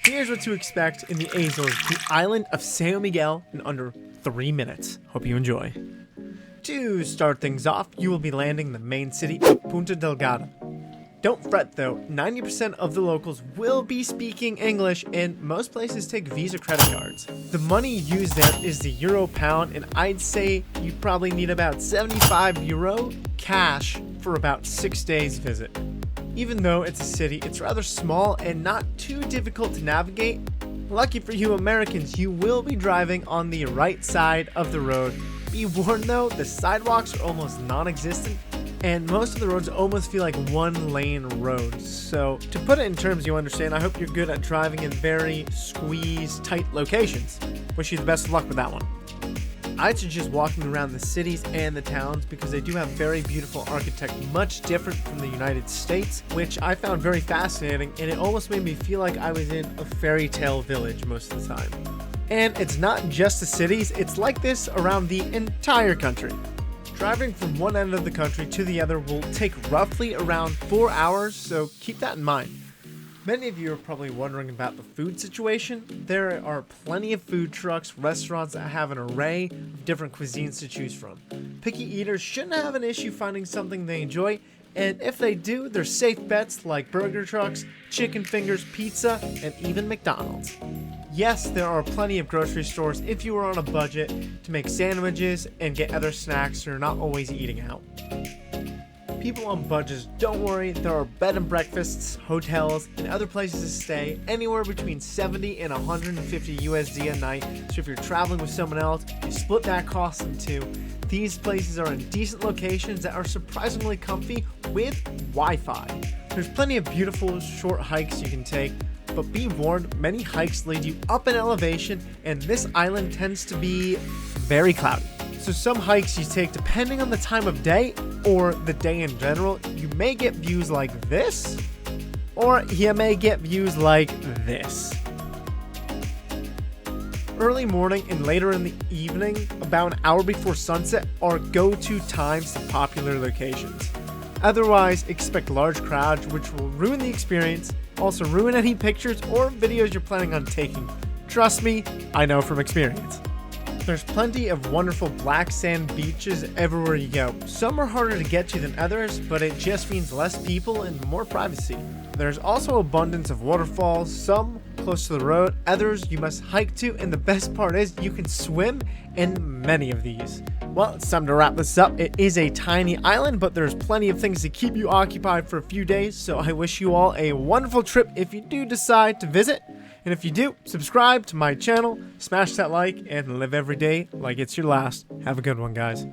here's what to expect in the Azores, the island of Sao Miguel, in under 3 minutes. Hope you enjoy. To start things off, you will be landing the main city of Punta Delgada. Don't fret though, 90% of the locals will be speaking English and most places take Visa credit cards. The money used there is the euro pound, and I'd say you probably need about 75 euro cash for about 6 days visit. Even though it's a city, it's rather small and not too difficult to navigate. Lucky for you Americans, you will be driving on the right side of the road. Be warned though, the sidewalks are almost non-existent and most of the roads almost feel like one lane roads. So to put it in terms you understand, I hope you're good at driving in very squeezed, tight locations. Wish you the best of luck with that one. I'd suggest walking around the cities and the towns because they do have very beautiful architecture, much different from the United States, which I found very fascinating, and it almost made me feel like I was in a fairy tale village most of the time. And it's not just the cities, it's like this around the entire country. Driving from one end of the country to the other will take roughly around 4 hours, so keep that in mind. Many of you are probably wondering about the food situation. There are plenty of food trucks, restaurants that have an array of different cuisines to choose from. Picky eaters shouldn't have an issue finding something they enjoy, and if they do, there's safe bets like burger trucks, chicken fingers, pizza, and even McDonald's. Yes, there are plenty of grocery stores if you are on a budget to make sandwiches and get other snacks so you're not always eating out. People on budgets, don't worry, there are bed and breakfasts, hotels, and other places to stay anywhere between 70 and 150 USD a night, so if you're traveling with someone else, you split that cost in two. These places are in decent locations that are surprisingly comfy with Wi-Fi. There's plenty of beautiful short hikes you can take, but be warned, many hikes lead you up in elevation, and this island tends to be very cloudy. So some hikes you take, depending on the time of day or the day in general, you may get views like this, or you may get views like this. Early morning and later in the evening, about an hour before sunset, are go-to times to popular locations. Otherwise, expect large crowds, which will ruin the experience, also ruin any pictures or videos you're planning on taking. Trust me, I know from experience. There's plenty of wonderful black sand beaches everywhere you go. Some are harder to get to than others, but it just means less people and more privacy. There's also abundance of waterfalls, some close to the road, others you must hike to, and the best part is you can swim in many of these. Well, it's time to wrap this up. It is a tiny island, but there's plenty of things to keep you occupied for a few days, so I wish you all a wonderful trip if you do decide to visit. And if you do, subscribe to my channel, smash that like, and live every day like it's your last. Have a good one, guys.